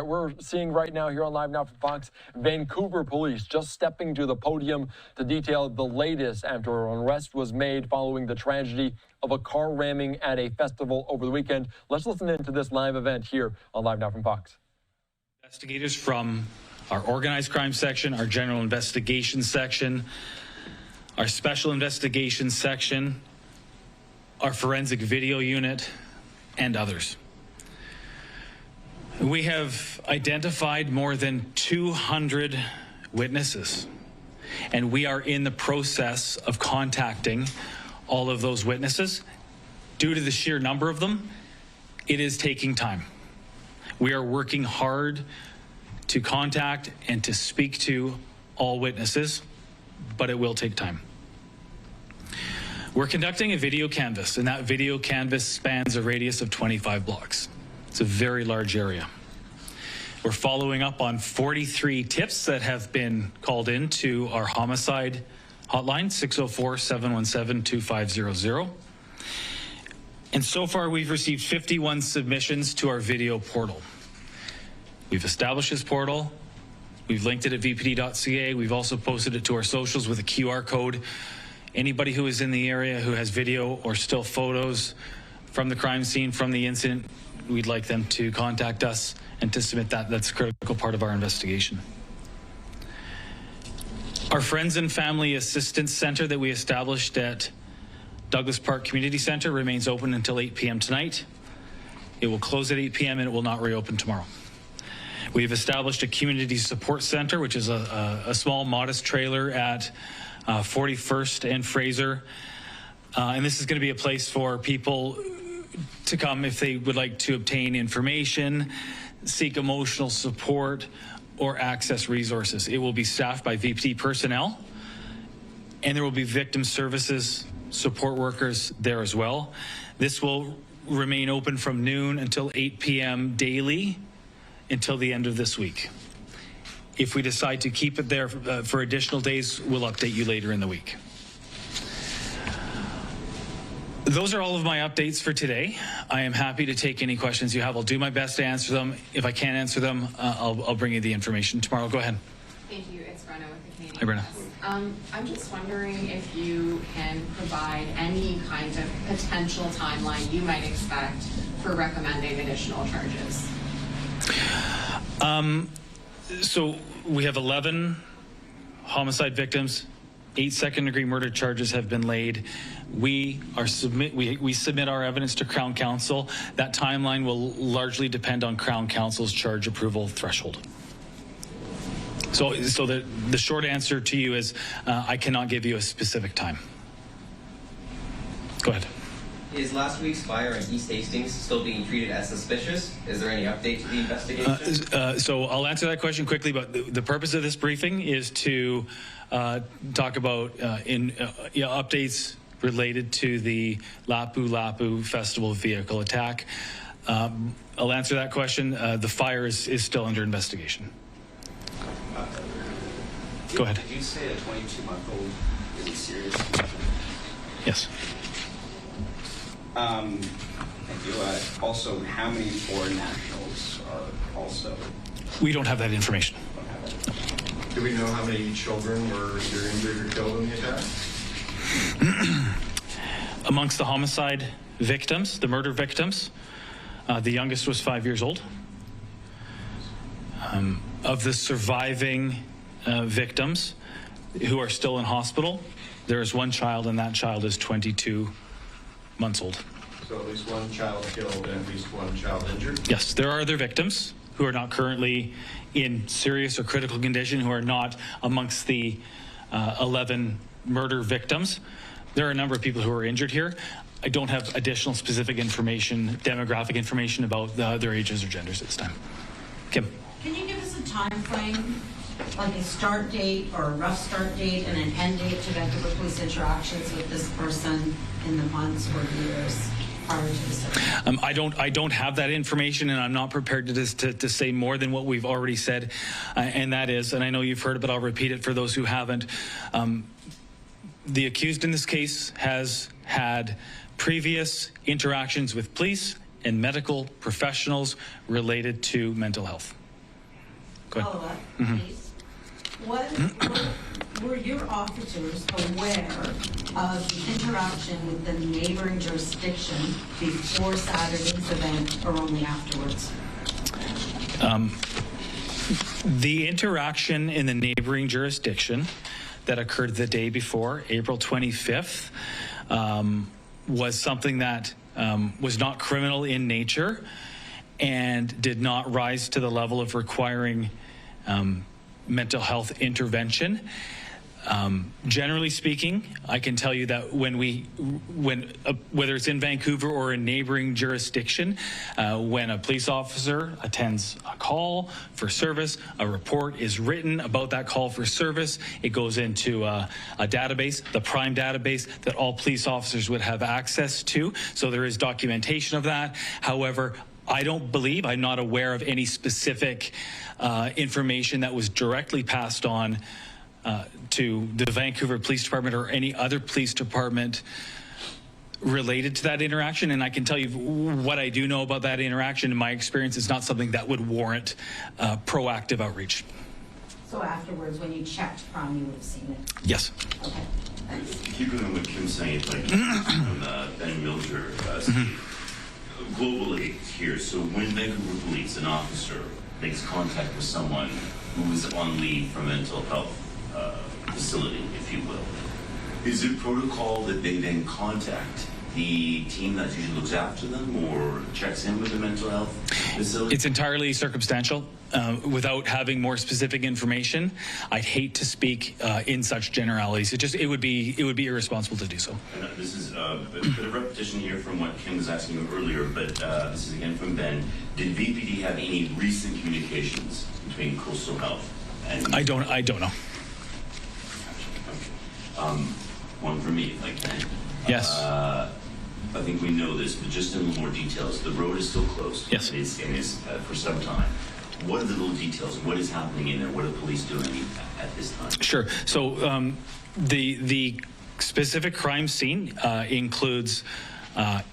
right, we're seeing right now here on Live Now from Fox, Vancouver Police just stepping to the podium to detail the latest after an arrest was made following the tragedy of a car ramming at a festival over the weekend. Let's listen into this live event here on Live Now from Fox. Investigators from our organized crime section, our general investigation section, our special investigations section, our forensic video unit, and others. We have identified more than 200 witnesses, and we are in the process of contacting all of those witnesses. Due to the sheer number of them, it is taking time. We are working hard to contact and to speak to all witnesses, but it will take time. We're conducting a video canvass, and that video canvass spans a radius of 25 blocks. It's a very large area. We're following up on 43 tips that have been called in to our homicide hotline, 604-717-2500. And so far, we've received 51 submissions to our video portal. We've established this portal. We've linked it at vpd.ca. We've also posted it to our socials with a QR code. Anybody who is in the area who has video or still photos from the crime scene, from the incident, we'd like them to contact us and to submit that. That's a critical part of our investigation. Our Friends and Family Assistance Center that we established at Douglas Park Community Center remains open until 8 p.m. tonight. It will close at 8 p.m. and it will not reopen tomorrow. We've established a community support center, which is a small, modest trailer at 41st and Fraser. And this is going to be a place for people to come if they would like to obtain information, seek emotional support, or access resources. It will be staffed by VPD personnel, and there will be victim services support workers there as well. This will remain open from noon until 8 p.m. daily until the end of this week. If we decide to keep it there for additional days, we'll update you later in the week. Those are all of my updates for today. I am happy to take any questions you have. I'll do my best to answer them. If I can't answer them, I'll bring you the information tomorrow. Go ahead. Thank you. It's Brenna with the Canadian Hey, Brenna. Press. I'm just wondering if you can provide any kind of potential timeline you might expect for recommending additional charges. So we have 11 homicide victims. 8 second-degree murder charges have been laid. We submit our evidence to Crown Counsel. That timeline will largely depend on Crown Counsel's charge approval threshold. So the short answer to you is I cannot give you a specific time. Go ahead. Is last week's fire in East Hastings still being treated as suspicious? Is there any update to the investigation? So I'll answer that question quickly, but the purpose of this briefing is to talk about updates related to the Lapu Lapu Festival vehicle attack. I'll answer that question. The fire is still under investigation. Go ahead. Did you say a 22-month-old is a serious? Yes. Thank you. Also, how many foreign nationals are also? We don't have that information. Do we know how many children were either injured or killed in the attack? Amongst the homicide victims, the murder victims, the youngest was 5 years old. Of the surviving victims who are still in hospital, there is one child, and that child is 22 months old. So at least one child killed and at least one child injured? Yes, there are other victims who are not currently in serious or critical condition, who are not amongst the 11 murder victims. There are a number of people who are injured here. I don't have additional specific information, demographic information about their ages or genders at this time. Kim. Can you give us a time frame, like a start date or a rough start date and an end date to Vancouver Police interactions with this person in the months or years prior to this? I don't have that information, and I'm not prepared to say more than what we've already said, and that is, and I know you've heard it, but I'll repeat it for those who haven't. The accused in this case has had previous interactions with police and medical professionals related to mental health. Go ahead. follow-up, please. Were your officers aware of the interaction with the neighboring jurisdiction before Saturday's event or only afterwards? The interaction in the neighboring jurisdiction that occurred the day before, April 25th, was something that was not criminal in nature and did not rise to the level of requiring mental health intervention. Generally speaking, I can tell you that whether it's in Vancouver or a neighboring jurisdiction, when a police officer attends a call for service, a report is written about that call for service. It goes into a database, the PRIME database, that all police officers would have access to. So there is documentation of that. However, I'm not aware of any specific information that was directly passed on to the Vancouver Police Department or any other police department related to that interaction. And I can tell you what I do know about that interaction. In my experience, it's not something that would warrant proactive outreach. So afterwards, when you checked PROM, you would have seen it? Yes. Okay. Keeping on what Kim's saying, it's like from Ben Milger, Steve, globally here, so when Vancouver Police, an officer, makes contact with someone who is on leave from a mental health facility, if you will, is it protocol that they then contact the team that usually looks after them or checks in with the mental health facility? It's entirely circumstantial. Without having more specific information, I'd hate to speak in such generalities. It would be irresponsible to do so. And this is a bit of repetition here from what Kim was asking you earlier, but this is again from Ben. Did VPD have any recent communications between Coastal Health and? I don't know. One for me, if I can. Yes. I think we know this, but just in a little more details. The road is still closed. Yes. It is for some time. What are the little details? What is happening in there? What are the police doing at this time? Sure. So the specific crime scene includes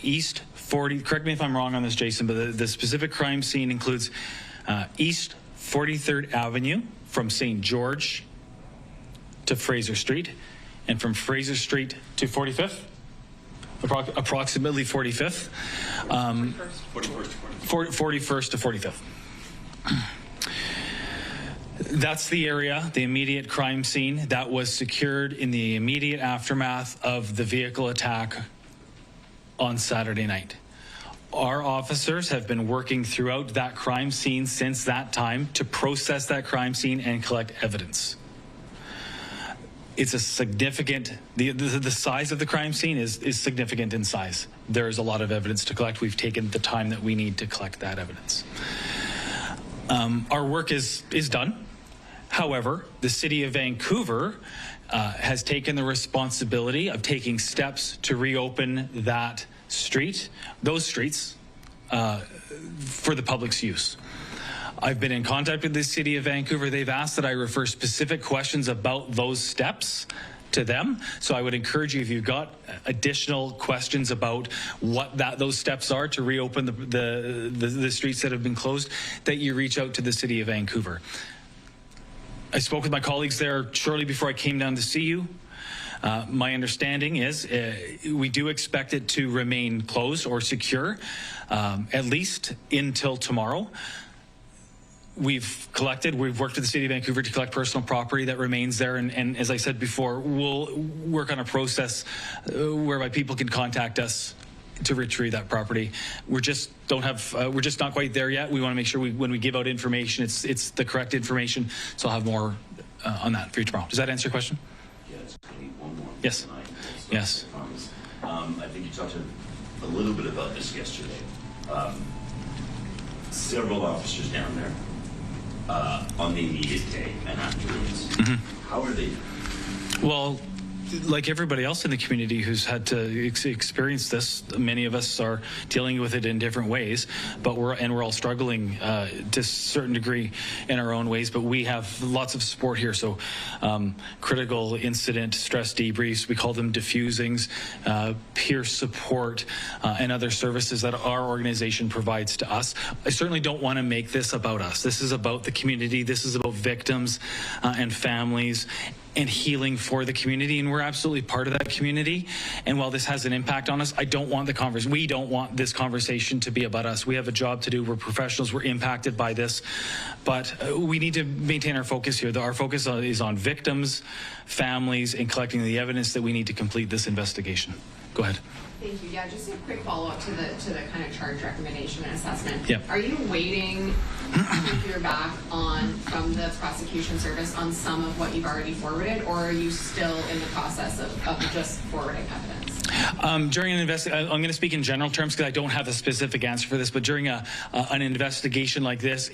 East 40. Correct me if I'm wrong on this, Jason, but the specific crime scene includes East 43rd Avenue from St. George to Fraser Street, and from Fraser Street to 45th. Approximately 45th. 41st to 45th. That's the area, the immediate crime scene that was secured in the immediate aftermath of the vehicle attack on Saturday night. Our officers have been working throughout that crime scene since that time to process that crime scene and collect evidence. It's a significant, the size of the crime scene is significant in size. There is a lot of evidence to collect. We've taken the time that we need to collect that evidence. Our work is done. However, the city of Vancouver has taken the responsibility of taking steps to reopen that street, those streets, for the public's use. I've been in contact with the city of Vancouver. They've asked that I refer specific questions about those steps to them. So I would encourage you, if you've got additional questions about what those steps are to reopen the streets that have been closed, that you reach out to the city of Vancouver. I spoke with my colleagues there shortly before I came down to see you. My understanding is we do expect it to remain closed or secure, at least until tomorrow. We've worked with the city of Vancouver to collect personal property that remains there, and as I said before, we'll work on a process whereby people can contact us to retrieve that property. We're just not quite there yet. We want to make sure when we give out information, it's the correct information. So I'll have more on that for you tomorrow. Does that answer your question? Yeah, it's going to be one more. Yes. Tonight, so yes. I promise. I think you talked a little bit about this yesterday. Several officers down there on the immediate day and afterwards. How are they? Well, like everybody else in the community who's had to experience this, many of us are dealing with it in different ways, but we're all struggling to a certain degree in our own ways, but we have lots of support here. So critical incident stress debriefs, we call them diffusings, peer support, and other services that our organization provides to us. I certainly don't want to make this about us. This is about the community. This is about victims and families and healing for the community, and we're absolutely part of that community. And while this has an impact on us, I don't want we don't want this conversation to be about us. We have a job to do. We're professionals. We're impacted by this, but we need to maintain our focus here. Our focus is on victims, families, and collecting the evidence that we need to complete this investigation. Go ahead. Thank you. Yeah, just a quick follow-up to the kind of charge recommendation and assessment. Yep. Are you waiting to hear back from the prosecution service on some of what you've already forwarded, or are you still in the process of just forwarding evidence? During an investigation, I'm going to speak in general terms because I don't have a specific answer for this, but during an investigation like this,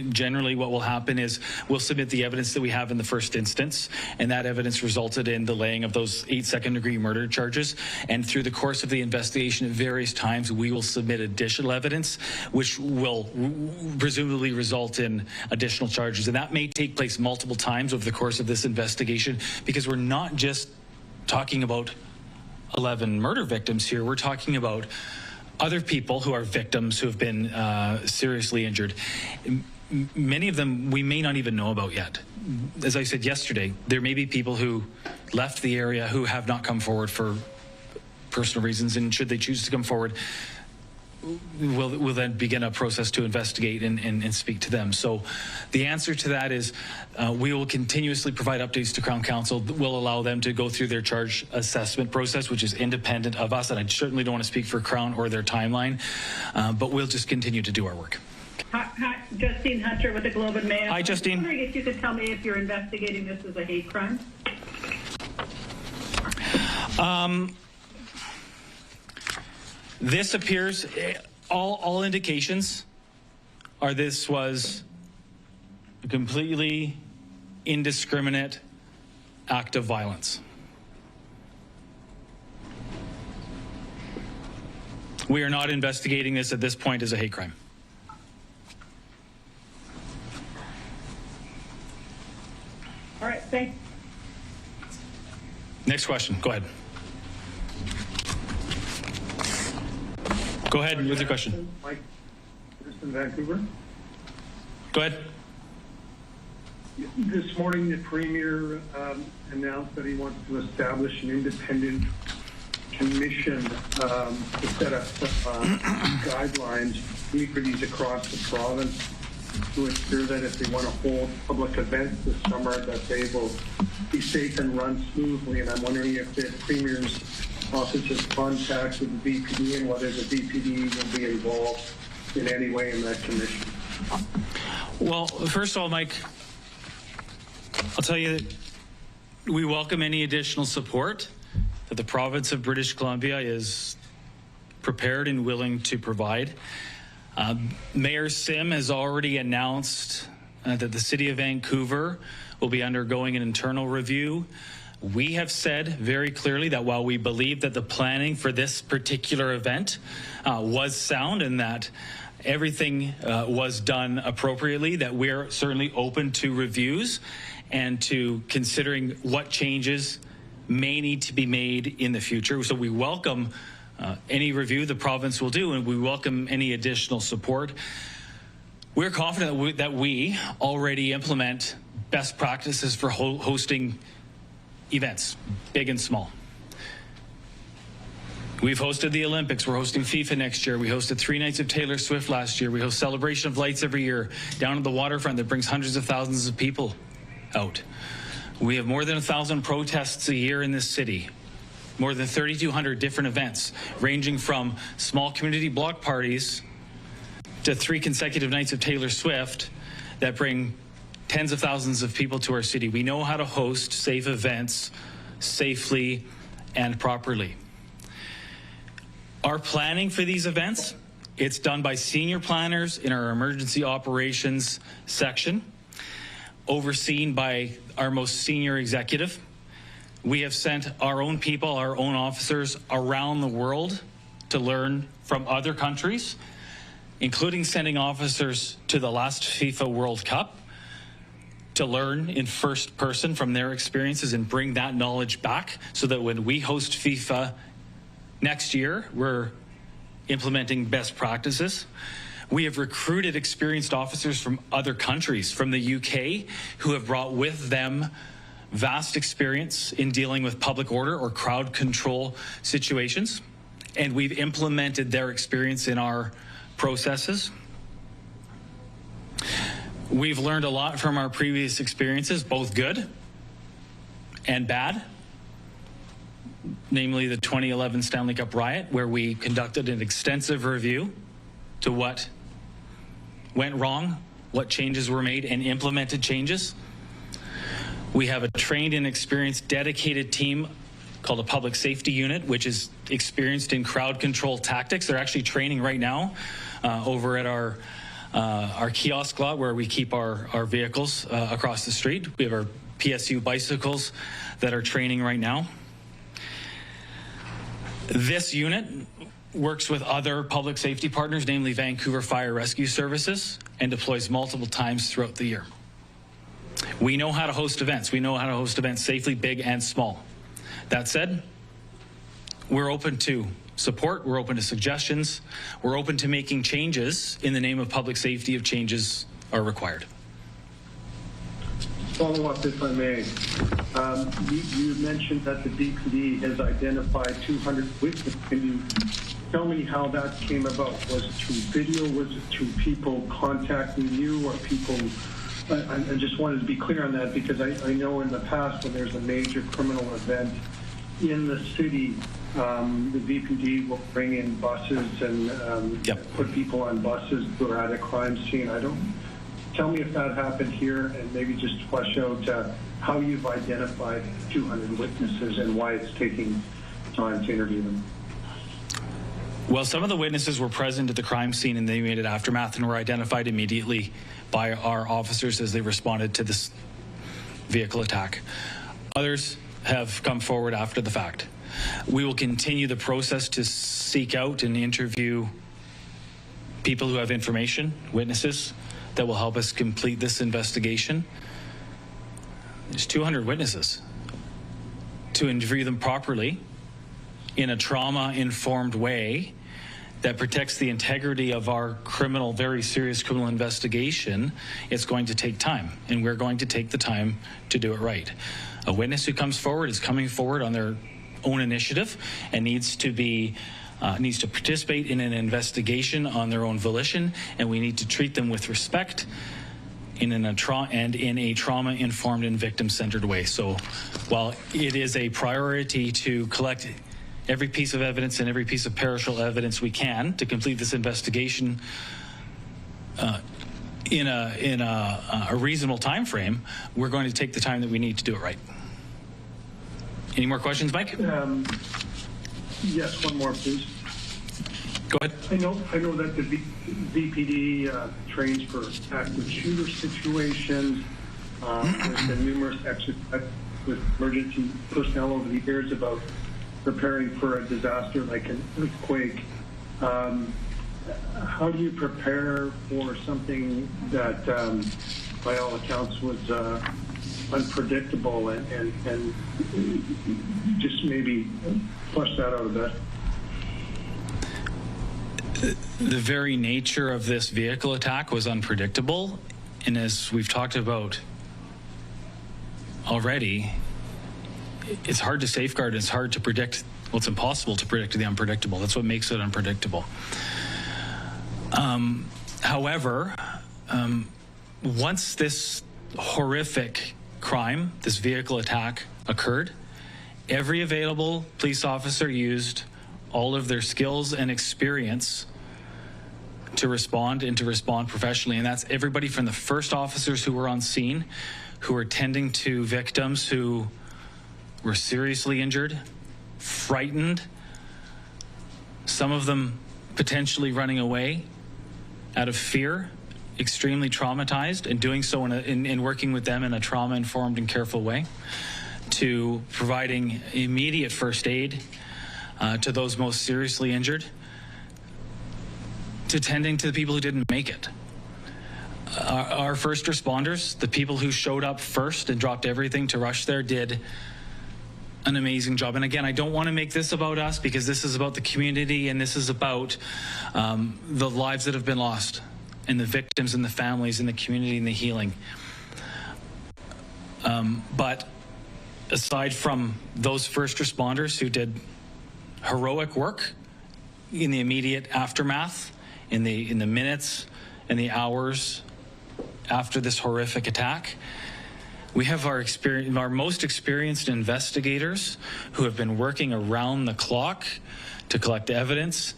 generally what will happen is we'll submit the evidence that we have in the first instance, and that evidence resulted in the laying of those 8 second-degree murder charges. And through the course of the investigation at various times, we will submit additional evidence, which will presumably result in additional charges. And that may take place multiple times over the course of this investigation, because we're not just talking about 11 murder victims here. We're talking about other people who are victims who have been seriously injured. Many of them we may not even know about yet. As I said yesterday, there may be people who left the area who have not come forward for personal reasons, and should they choose to come forward, we'll then begin a process to investigate and speak to them. So the answer to that is we will continuously provide updates to Crown Counsel. We'll allow them to go through their charge assessment process, which is independent of us, and I certainly don't want to speak for Crown or their timeline, but we'll just continue to do our work. Hi, Justine Hunter with the Globe and Mail. Hi, Justine. I'm wondering if you could tell me if you're investigating this as a hate crime. This appears, all indications are this was a completely indiscriminate act of violence. We are not investigating this at this point as a hate crime. All right, thanks. Next question, go ahead. Go ahead with your question. Mike, just in Vancouver. Go ahead. This morning, the Premier announced that he wants to establish an independent commission to set up guidelines for these across the province to ensure that if they want to hold public events this summer, that they will be safe and run smoothly. And I'm wondering if the Premier's office has contacted the VPD and whether the VPD will be involved in any way in that commission. Well, first of all, Mike, I'll tell you that we welcome any additional support that the province of British Columbia is prepared and willing to provide. Mayor Sim has already announced that the City of Vancouver will be undergoing an internal review. We have said very clearly that while we believe that the planning for this particular event was sound and that everything was done appropriately, that we're certainly open to reviews and to considering what changes may need to be made in the future. So we welcome any review the province will do, and we welcome any additional support. We're confident that we already implement best practices for hosting events, big and small. We've hosted the Olympics. We're hosting FIFA next year. We hosted 3 nights of Taylor Swift last year. We host Celebration of Lights every year down at the waterfront that brings hundreds of thousands of people out. We have more than 1,000 protests a year in this city, more than 3,200 different events, ranging from small community block parties to 3 consecutive nights of Taylor Swift that bring tens of thousands of people to our city. We know how to host safe events safely and properly. Our planning for these events, it's done by senior planners in our emergency operations section, overseen by our most senior executive. We have sent our own people, our own officers around the world to learn from other countries, including sending officers to the last FIFA World Cup to learn in first person from their experiences and bring that knowledge back so that when we host FIFA next year, we're implementing best practices. We have recruited experienced officers from other countries, from the UK, who have brought with them vast experience in dealing with public order or crowd control situations. And we've implemented their experience in our processes. We've learned a lot from our previous experiences, both good and bad, namely the 2011 Stanley Cup riot, where we conducted an extensive review to what went wrong, what changes were made, and implemented changes. We have a trained and experienced dedicated team called a public safety unit, which is experienced in crowd control tactics. They're actually training right now over at our kiosk lot where we keep our vehicles across the street. We have our PSU bicycles that are training right now. This unit works with other public safety partners, namely Vancouver Fire Rescue Services, and deploys multiple times throughout the year. We know how to host events. We know how to host events safely, big and small. That said, we're open to support, we're open to suggestions, we're open to making changes in the name of public safety if changes are required. Follow up, if I may. You mentioned that the DPD has identified 200 witnesses. Can you tell me how that came about? Was it through video? Was it through people contacting you or people? I just wanted to be clear on that because I know in the past when there's a major criminal event in the city, the DPD will bring in buses and put people on buses who are at a crime scene. Tell me if that happened here and maybe just flesh out how you've identified 200 witnesses and why it's taking time to interview them. Well, some of the witnesses were present at the crime scene in the immediate aftermath and were identified immediately by our officers as they responded to this vehicle attack. Others have come forward after the fact. We will continue the process to seek out and interview people who have information, witnesses, that will help us complete this investigation. There's 200 witnesses. To interview them properly in a trauma-informed way that protects the integrity of our criminal, very serious criminal investigation, it's going to take time, and we're going to take the time to do it right. A witness who comes forward is coming forward on their own initiative and needs to participate in an investigation on their own volition, and we need to treat them with respect in a trauma-informed and victim-centered way. So while it is a priority to collect every piece of evidence and every piece of perishable evidence we can to complete this investigation in a reasonable time frame, we're going to take the time that we need to do it right. Any more questions, Mike? Yes, one more, please. Go ahead. I know that the VPD trains for active shooter situations. There's been numerous exercises with emergency personnel over the years about preparing for a disaster like an earthquake. How do you prepare for something that, by all accounts, was unpredictable and just maybe flush that out a bit? The very nature of this vehicle attack was unpredictable, and as we've talked about already, it's hard to safeguard, it's hard to predict. Well, it's impossible to predict the unpredictable. That's what makes it unpredictable. However, once this horrific crime, this vehicle attack occurred, every available police officer used all of their skills and experience to respond and to respond professionally. And that's everybody from the first officers who were on scene, who were tending to victims who were seriously injured, frightened, some of them potentially running away out of fear, extremely traumatized, and doing so in working with them in a trauma-informed and careful way, to providing immediate first aid to those most seriously injured, to tending to the people who didn't make it. Our first responders, the people who showed up first and dropped everything to rush there, did an amazing job. And again, I don't want to make this about us, because this is about the community, and this is about the lives that have been lost, and the victims and the families and the community and the healing. But aside from those first responders who did heroic work in the immediate aftermath, in the minutes and the hours after this horrific attack, we have our most experienced investigators who have been working around the clock to collect evidence,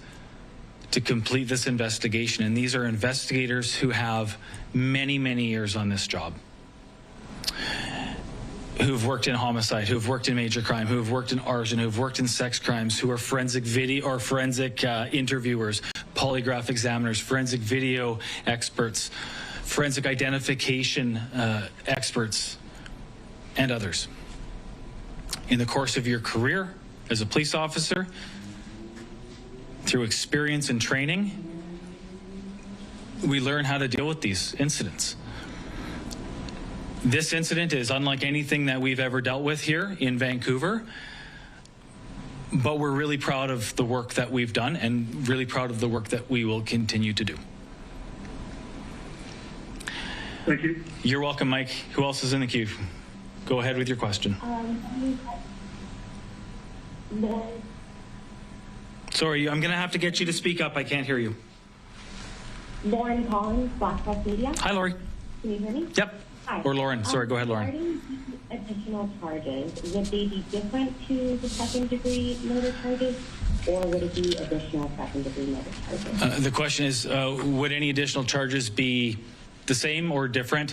to complete this investigation. And these are investigators who have many, many years on this job, who've worked in homicide, who've worked in major crime, who've worked in arson, who've worked in sex crimes, who are forensic video or forensic interviewers, polygraph examiners, forensic video experts, forensic identification experts, and others. In the course of your career as a police officer, through experience and training, we learn how to deal with these incidents. This incident is unlike anything that we've ever dealt with here in Vancouver, but we're really proud of the work that we've done, and really proud of the work that we will continue to do. Thank you. You're welcome, Mike. Who else is in the queue? Go ahead with your question. Sorry, I'm going to have to get you to speak up. I can't hear you. Lauren Collins, Black Press Media. Hi, Lori. Can you hear me? Yep. Hi. Or Lauren. Sorry, go ahead, Lauren. Regarding the additional charges, would they be different to the second-degree murder charges, or would it be additional second-degree murder charges? The question is, would any additional charges be the same or different?